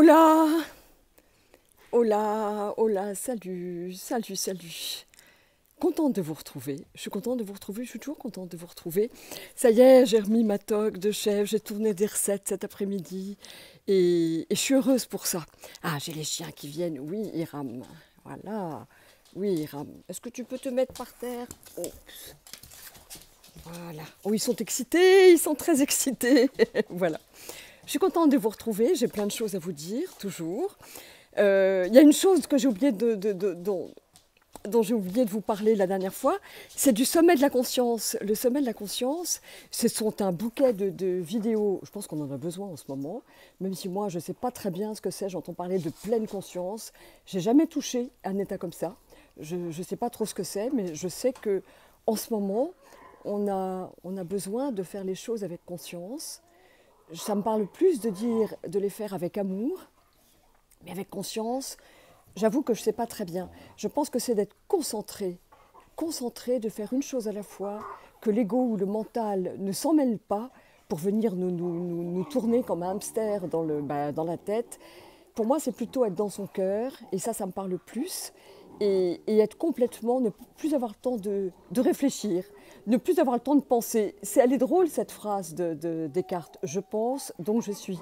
Hola, hola, hola, salut, salut, salut. Contente de vous retrouver. Je suis contente de vous retrouver. Je suis toujours contente de vous retrouver. Ça y est, j'ai remis ma toque de chef. J'ai tourné des recettes cet après-midi. Et je suis heureuse pour ça. Ah, j'ai les chiens qui viennent. Oui, ils rament. Voilà. Oui, ils rament. Est-ce que tu peux te mettre par terre? Oups. Voilà. Oh, ils sont excités. Ils sont très excités. Voilà. Je suis contente de vous retrouver. J'ai plein de choses à vous dire, toujours. Il y a une chose que j'ai oublié dont j'ai oublié de vous parler la dernière fois, c'est du sommet de la conscience. Le sommet de la conscience, ce sont un bouquet de vidéos, je pense qu'on en a besoin en ce moment, même si moi je ne sais pas très bien ce que c'est, j'entends parler de pleine conscience. J'ai jamais touché un état comme ça. Je ne sais pas trop ce que c'est, mais je sais que en ce moment, on a besoin de faire les choses avec conscience. Ça me parle plus de dire de les faire avec amour, mais avec conscience. J'avoue que je ne sais pas très bien. Je pense que c'est d'être concentré, concentré, de faire une chose à la fois, que l'ego ou le mental ne s'en mêle pas pour venir nous tourner comme un hamster dans la tête. Pour moi, c'est plutôt être dans son cœur, et ça me parle plus, et être complètement, ne plus avoir le temps de réfléchir, ne plus avoir le temps de penser. Elle est drôle cette phrase de Descartes, je pense, donc je suis.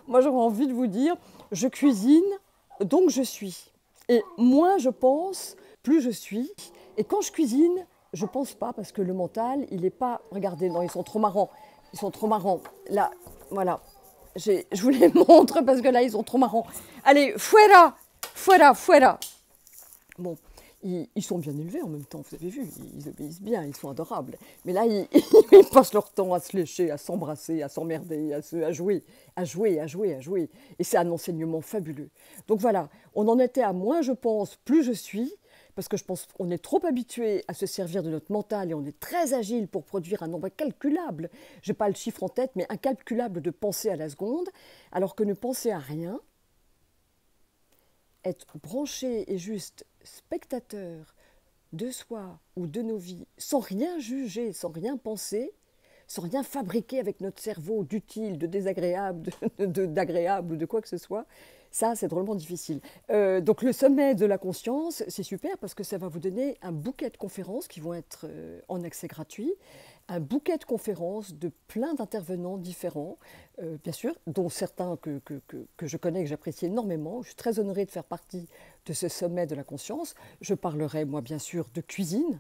Moi, j'aurais envie de vous dire, je cuisine, donc je suis. Et moins je pense, plus je suis. Et quand je cuisine, je pense pas parce que le mental, il n'est pas. Regardez, non, ils sont trop marrants. Ils sont trop marrants. Là, voilà. Je vous les montre parce que là, ils sont trop marrants. Allez, fuera, fuera, fuera. Bon, ils sont bien élevés en même temps, vous avez vu, ils obéissent bien, ils sont adorables. Mais là, ils passent leur temps à se lécher, à s'embrasser, à s'emmerder, à jouer, à jouer, à jouer, à jouer. Et c'est un enseignement fabuleux. Donc voilà, on en était à moins je pense, plus je suis, parce que je pense qu'on est trop habitué à se servir de notre mental et on est très agile pour produire un nombre incalculable, je n'ai pas le chiffre en tête, mais incalculable de pensées à la seconde, alors que ne penser à rien, être branché et juste spectateur de soi ou de nos vies, sans rien juger, sans rien penser, sans rien fabriquer avec notre cerveau d'utile, de désagréable, d'agréable ou de quoi que ce soit, ça c'est drôlement difficile. Donc le sommet de la conscience, c'est super parce que ça va vous donner un bouquet de conférences qui vont être en accès gratuit, un bouquet de conférences de plein d'intervenants différents, bien sûr, dont certains que je connais et que j'apprécie énormément. Je suis très honorée de faire partie de ce sommet de la conscience. Je parlerai, moi, bien sûr, de cuisine,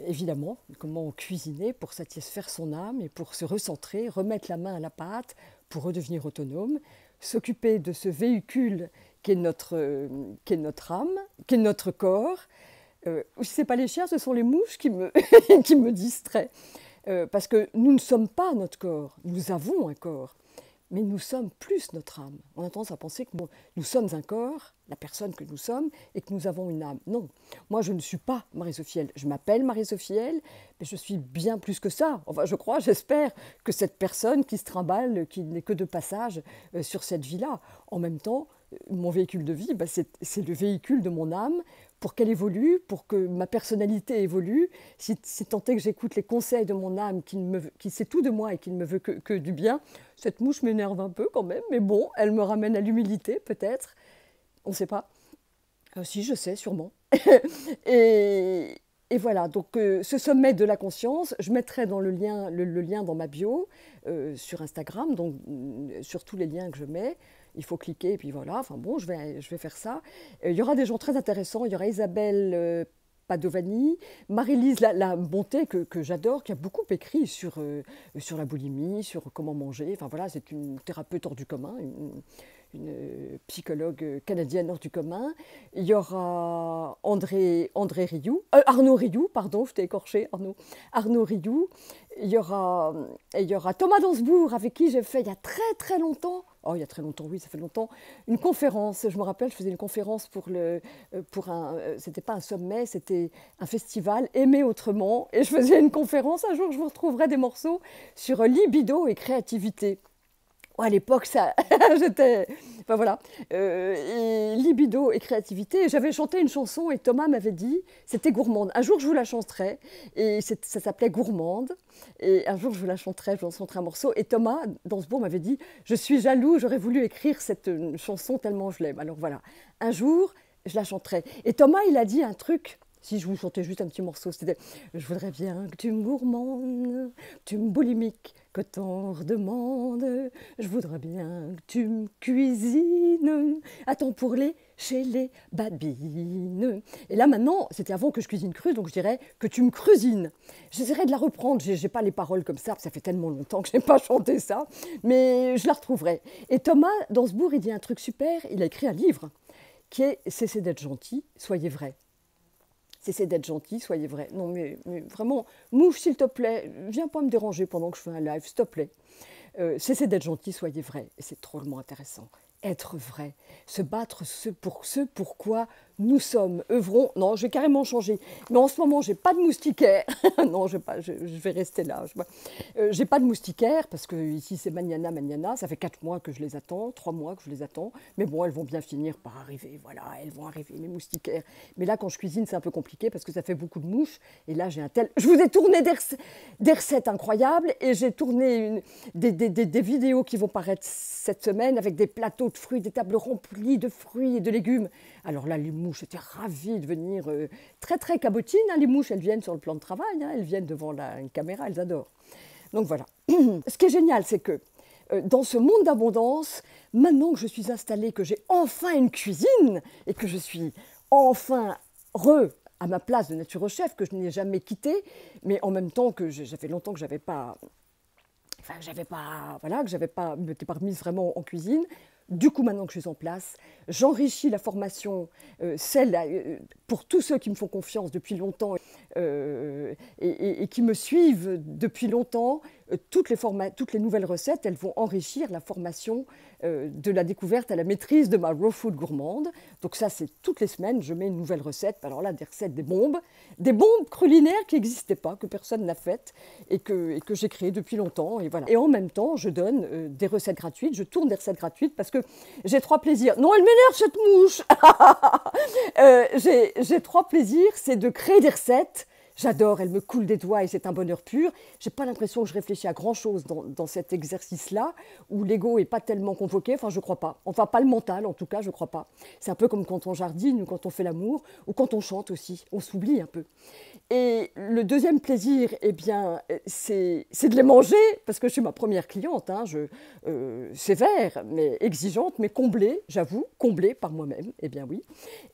évidemment, comment cuisiner pour satisfaire son âme et pour se recentrer, remettre la main à la pâte pour redevenir autonome, s'occuper de ce véhicule qui est notre âme, qui est notre corps. Ce n'est pas les chiens, ce sont les mouches qui me, qui me distraient. Parce que nous ne sommes pas notre corps, nous avons un corps, mais nous sommes plus notre âme. On a tendance à penser que nous sommes un corps, la personne que nous sommes, et que nous avons une âme. Non, moi je ne suis pas Marie-Sophie. Je m'appelle Marie-Sophie, mais je suis bien plus que ça. Enfin, je crois, j'espère que cette personne qui se trimballe, qui n'est que de passage sur cette vie-là. En même temps, mon véhicule de vie, c'est le véhicule de mon âme pour qu'elle évolue, pour que ma personnalité évolue, si tant est que j'écoute les conseils de mon âme qui sait tout de moi et qui ne me veut que du bien. Cette mouche m'énerve un peu quand même, mais bon, elle me ramène à l'humilité peut-être, on ne sait pas. Si, je sais, sûrement. et, et voilà, donc ce sommet de la conscience, je mettrai dans le lien dans ma bio sur Instagram, donc sur tous les liens que je mets. Il faut cliquer et puis voilà, enfin bon, je vais faire ça. Il y aura des gens très intéressants, il y aura Isabelle Padovani, Marie-Lise la Bonté que j'adore, qui a beaucoup écrit sur la boulimie, sur comment manger. Enfin voilà, c'est une thérapeute hors du commun, une psychologue canadienne hors du commun. Il y aura Arnaud Rioux, pardon, je t'ai écorché, Arnaud Rioux. Il y aura Thomas Dansbourg, avec qui j'ai fait il y a très très longtemps, oh il y a très longtemps, oui, ça fait longtemps, une conférence. Je me rappelle, je faisais une conférence c'était pas un sommet, c'était un festival, Aimer autrement, et je faisais une conférence, un jour je vous retrouverai des morceaux sur libido et créativité. À l'époque, ça, j'étais, enfin voilà, et libido et créativité. J'avais chanté une chanson et Thomas m'avait dit, c'était gourmande. Un jour, je vous la chanterai, et ça s'appelait Gourmande. Et un jour, je vous la chanterai, je vous en chanterai un morceau. Et Thomas, dans ce bout, m'avait dit, je suis jaloux, j'aurais voulu écrire cette chanson tellement je l'aime. Alors voilà, un jour, je la chanterai. Et Thomas, il a dit un truc. Si je vous chantais juste un petit morceau, c'était je voudrais bien que tu me gourmandes, tu me boulimiques, que t'en redemandes. Je voudrais bien que tu me cuisines. Attends pour les chez les babines. Et là maintenant, c'était avant que je cuisine cru, donc je dirais que tu me cuisines. J'essaierai de la reprendre, j'ai pas les paroles comme ça fait tellement longtemps que je n'ai pas chanté ça, mais je la retrouverai. Et Thomas, dans ce bourg, il dit un truc super, il a écrit un livre qui est Cessez d'être gentil, soyez vrai. Cessez d'être gentil, soyez vrai. Non, mais vraiment, Mouche, s'il te plaît, viens pas me déranger pendant que je fais un live, s'il te plaît. Cessez d'être gentil, soyez vrai. Et c'est drôlement intéressant. Être vrai, se battre pour ce pourquoi nous sommes, œuvrons. Non, je vais carrément changer. Mais en ce moment, j'ai pas de moustiquaire. Non, je vais rester là. J'ai pas de moustiquaire parce que ici c'est Magnana, Magnana. Ça fait 4 mois que je les attends, 3 mois que je les attends. Mais bon, elles vont bien finir par arriver. Voilà, elles vont arriver, mes moustiquaires. Mais là, quand je cuisine, c'est un peu compliqué parce que ça fait beaucoup de mouches. Et là, j'ai un tel. Je vous ai tourné des recettes incroyables et j'ai tourné des vidéos qui vont paraître cette semaine avec des plateaux de fruits, des tables remplies de fruits et de légumes. Alors là, les mouches étaient ravies de venir, très très cabotines. Hein, les mouches, elles viennent sur le plan de travail, hein, elles viennent devant une caméra, elles adorent. Donc voilà. Ce qui est génial, c'est que dans ce monde d'abondance, maintenant que je suis installée, que j'ai enfin une cuisine et que je suis enfin à ma place de naturochef, que je n'ai jamais quittée, mais en même temps que j'avais longtemps que j'avais pas, enfin que j'avais pas, voilà, que j'avais pas, m'étais pas remise vraiment en cuisine. Du coup, maintenant que je suis en place, j'enrichis la formation, pour tous ceux qui me font confiance depuis longtemps et qui me suivent depuis longtemps. Toutes les nouvelles recettes, elles vont enrichir la formation de la découverte à la maîtrise de ma raw food gourmande. Donc ça, c'est toutes les semaines, je mets une nouvelle recette. Alors là, des recettes, des bombes culinaires qui n'existaient pas, que personne n'a faites et que j'ai créées depuis longtemps. Et voilà. Et en même temps, je donne des recettes gratuites, je tourne des recettes gratuites parce que j'ai 3 plaisirs. Non, elle m'énerve cette mouche. J'ai 3 plaisirs, c'est de créer des recettes. J'adore, elle me coule des doigts et c'est un bonheur pur. J'ai pas l'impression que je réfléchis à grand-chose dans cet exercice-là, où l'ego est pas tellement convoqué, enfin je crois pas. Enfin pas le mental en tout cas, je crois pas. C'est un peu comme quand on jardine ou quand on fait l'amour ou quand on chante aussi, on s'oublie un peu. Et le deuxième plaisir, eh bien, c'est de les manger, parce que je suis ma première cliente, hein, sévère, mais exigeante, mais comblée, j'avoue, comblée par moi-même, eh bien oui.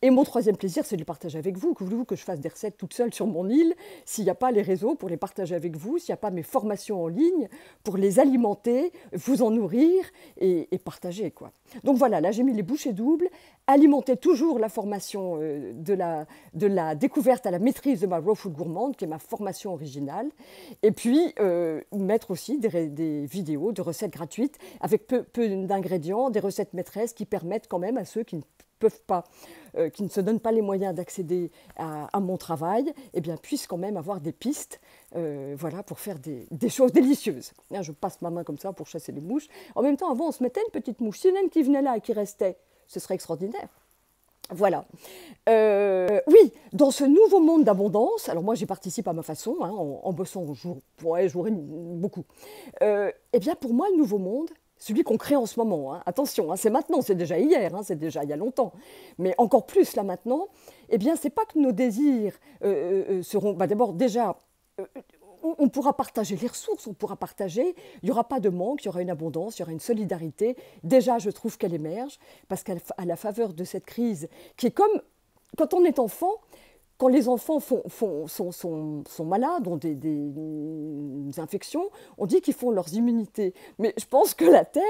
Et mon troisième plaisir, c'est de les partager avec vous. Que voulez-vous que je fasse des recettes toute seule sur mon île, s'il n'y a pas les réseaux pour les partager avec vous, s'il n'y a pas mes formations en ligne pour les alimenter, vous en nourrir et partager, quoi. Donc voilà, là j'ai mis les bouchées doubles, alimenter toujours la formation de la découverte à la maîtrise de ma raw food gourmande, qui est ma formation originale, et puis mettre aussi des vidéos de recettes gratuites avec peu d'ingrédients, des recettes maîtresses qui permettent quand même à ceux qui ne peuvent pas, qui ne se donnent pas les moyens d'accéder à mon travail, eh bien, puissent quand même avoir des pistes voilà, pour faire des choses délicieuses. Là, je passe ma main comme ça pour chasser les mouches. En même temps, avant, on se mettait une petite mouche. Si il y en a une qui venait là et qui restait, ce serait extraordinaire. Voilà. Oui, dans ce nouveau monde d'abondance, alors moi j'y participe à ma façon, hein, en bossant beaucoup. Eh bien, pour moi, le nouveau monde, celui qu'on crée en ce moment, hein, attention, hein, c'est maintenant, c'est déjà hier, hein, c'est déjà il y a longtemps, mais encore plus là maintenant, eh bien, c'est pas que nos désirs seront, d'abord déjà, on pourra partager les ressources, on pourra partager, il n'y aura pas de manque, il y aura une abondance, il y aura une solidarité. Déjà, je trouve qu'elle émerge, parce qu'à la faveur de cette crise, qui est comme quand on est enfant, quand les enfants sont malades, ont des infections, on dit qu'ils font leurs immunités. Mais je pense que la Terre,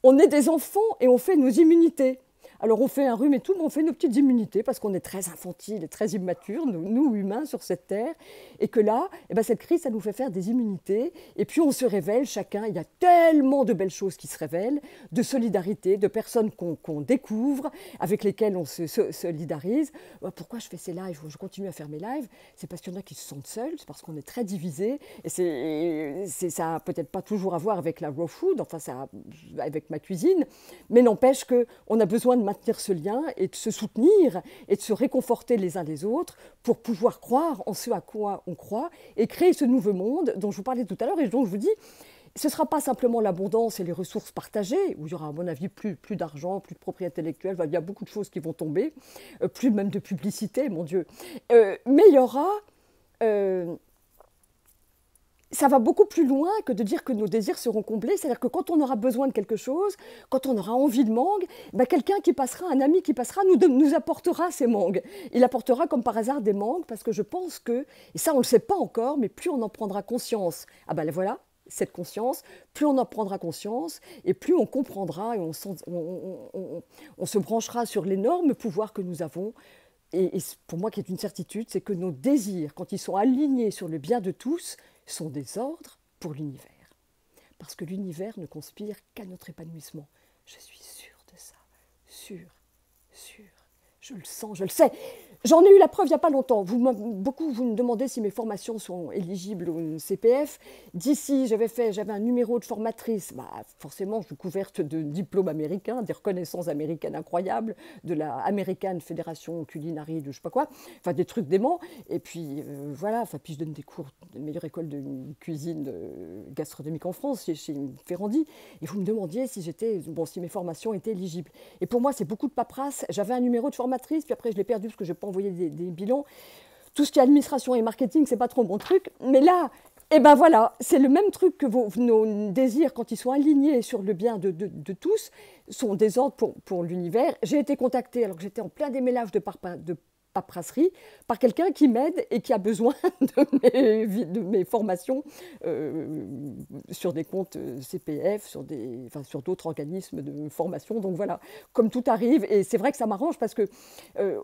on est des enfants et on fait nos immunités. Alors on fait un rhume et tout, mais on fait nos petites immunités parce qu'on est très infantile et très immature, nous humains sur cette terre, et que là, eh ben, cette crise, ça nous fait faire des immunités, et puis on se révèle chacun, il y a tellement de belles choses qui se révèlent, de solidarité, de personnes qu'on découvre, avec lesquelles on se solidarise. Pourquoi je fais ces lives, je continue à faire mes lives, c'est parce qu'il y en a qui se sentent seuls, c'est parce qu'on est très divisés, et ça n'a peut-être pas toujours à voir avec la raw food, enfin ça, avec ma cuisine, mais n'empêche qu'on a besoin de maintenir ce lien et de se soutenir et de se réconforter les uns les autres pour pouvoir croire en ce à quoi on croit et créer ce nouveau monde dont je vous parlais tout à l'heure et dont je vous dis, ce ne sera pas simplement l'abondance et les ressources partagées, où il y aura à mon avis plus d'argent, plus de propriété intellectuelle, il y a beaucoup de choses qui vont tomber, plus même de publicité, mon Dieu. Mais il y aura... ça va beaucoup plus loin que de dire que nos désirs seront comblés. C'est-à-dire que quand on aura besoin de quelque chose, quand on aura envie de mangue, ben quelqu'un qui passera, un ami qui passera, nous apportera ces mangues. Il apportera comme par hasard des mangues parce que je pense que, et ça on ne le sait pas encore, mais plus on en prendra conscience, ah ben voilà, cette conscience, plus on en prendra conscience et plus on comprendra et on se branchera sur l'énorme pouvoir que nous avons. Et pour moi, qui est une certitude, c'est que nos désirs, quand ils sont alignés sur le bien de tous, sont des ordres pour l'univers. Parce que l'univers ne conspire qu'à notre épanouissement. Je suis sûre de ça. Sûre. Je le sens, je le sais. J'en ai eu la preuve il n'y a pas longtemps. Beaucoup vous me demandez si mes formations sont éligibles au CPF. D'ici, j'avais un numéro de formatrice. Bah, forcément, je suis couverte de diplômes américains, des reconnaissances américaines incroyables, de la American Fédération Culinaire, de je sais pas quoi, enfin des trucs déments. Et puis voilà, puis je donne des cours de meilleure école de cuisine gastronomique en France, chez Ferrandi. Et vous me demandiez si mes formations étaient éligibles. Et pour moi, c'est beaucoup de paperasse. J'avais un numéro de formatrice, puis après je l'ai perdu parce que je n'ai pas envoyé des bilans. Tout ce qui est administration et marketing, c'est pas trop mon truc. Mais là, eh ben voilà, c'est le même truc que nos désirs, quand ils sont alignés sur le bien de tous, sont des ordres pour l'univers. J'ai été contactée, alors que j'étais en plein démêlage de paperasserie, par quelqu'un qui m'aide et qui a besoin de mes formations sur des comptes CPF, sur d'autres organismes de formation. Donc voilà, comme tout arrive, et c'est vrai que ça m'arrange parce que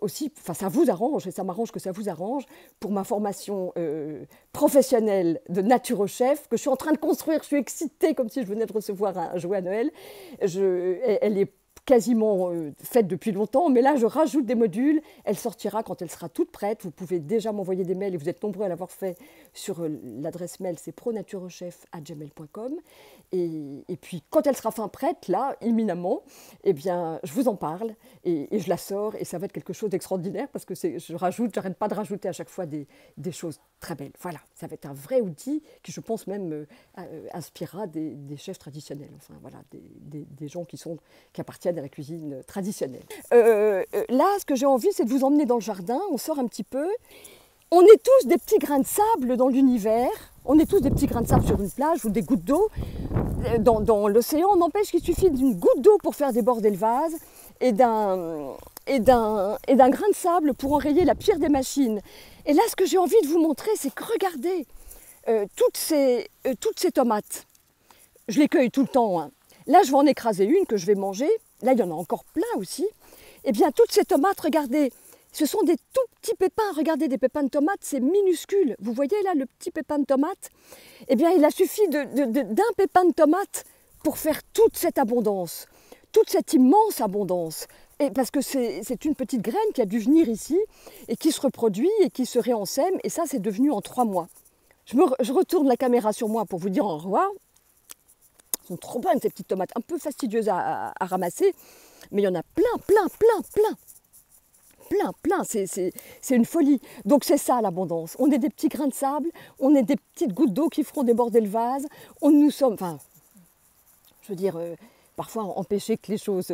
aussi, ça vous arrange, et ça m'arrange que ça vous arrange, pour ma formation professionnelle de naturochef, que je suis en train de construire, je suis excitée comme si je venais de recevoir un jouet à Noël. Elle est quasiment faite depuis longtemps, mais là je rajoute des modules, elle sortira quand elle sera toute prête. Vous pouvez déjà m'envoyer des mails et vous êtes nombreux à l'avoir fait sur l'adresse mail, c'est pronaturochef@gmail.com, et puis quand elle sera fin prête, là, imminemment, eh bien je vous en parle et je la sors et ça va être quelque chose d'extraordinaire parce que j'arrête pas de rajouter à chaque fois des choses très belles. Voilà, ça va être un vrai outil qui je pense même inspirera des chefs traditionnels, enfin voilà, des gens qui appartiennent à la cuisine traditionnelle. Là, ce que j'ai envie, c'est de vous emmener dans le jardin, on sort un petit peu. On est tous des petits grains de sable dans l'univers, on est tous des petits grains de sable sur une plage ou des gouttes d'eau dans l'océan. N'empêche qu'il suffit d'une goutte d'eau pour faire déborder le vase et d'un grain de sable pour enrayer la pire des machines. Et là, ce que j'ai envie de vous montrer, c'est que regardez, toutes ces tomates, je les cueille tout le temps, hein. Là, je vais en écraser une que je vais manger. Là, il y en a encore plein aussi. Eh bien, toutes ces tomates, regardez, ce sont des tout petits pépins. Regardez, des pépins de tomates, c'est minuscule. Vous voyez là, le petit pépin de tomate? Eh bien, il a suffi d'un pépin de tomate pour faire toute cette abondance, toute cette immense abondance. Et parce que c'est une petite graine qui a dû venir ici et qui se reproduit et qui se réensème. Et ça, c'est devenu en 3 mois. Je retourne la caméra sur moi pour vous dire au revoir. Elles sont trop bonnes ces petites tomates, un peu fastidieuses à ramasser, mais il y en a plein, c'est une folie. Donc c'est ça l'abondance, on est des petits grains de sable, on est des petites gouttes d'eau qui feront déborder le vase, parfois empêcher que les choses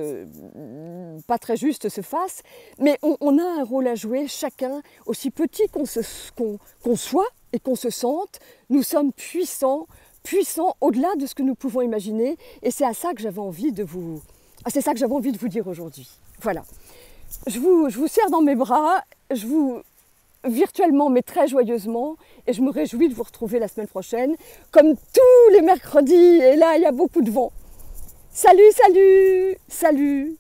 pas très justes se fassent, mais on a un rôle à jouer, chacun, aussi petit qu'on soit et qu'on se sente, nous sommes puissants au-delà de ce que nous pouvons imaginer, et c'est ça que j'avais envie de vous dire aujourd'hui. Voilà. Je vous serre dans mes bras, virtuellement mais très joyeusement, et je me réjouis de vous retrouver la semaine prochaine, comme tous les mercredis, et là il y a beaucoup de vent. Salut, salut, salut!